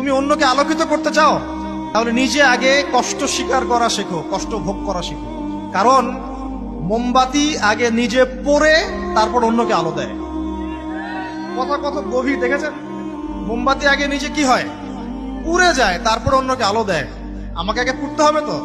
তুমি অন্যকে আলোকিত করতে চাও, তাহলে নিজে আগে কষ্ট স্বীকার করা শেখো, কষ্ট ভোগ করা শেখো। কারণ মোমবাতি আগে নিজে পড়ে তারপর অন্যকে আলো দেয়। কথা কত গভীর দেখেছেন? মোমবাতি আগে নিজে কি হয়, পুড়ে যায়, তারপর অন্যকে আলো দেয়। আমাকে আগে পুড়তে হবে তো।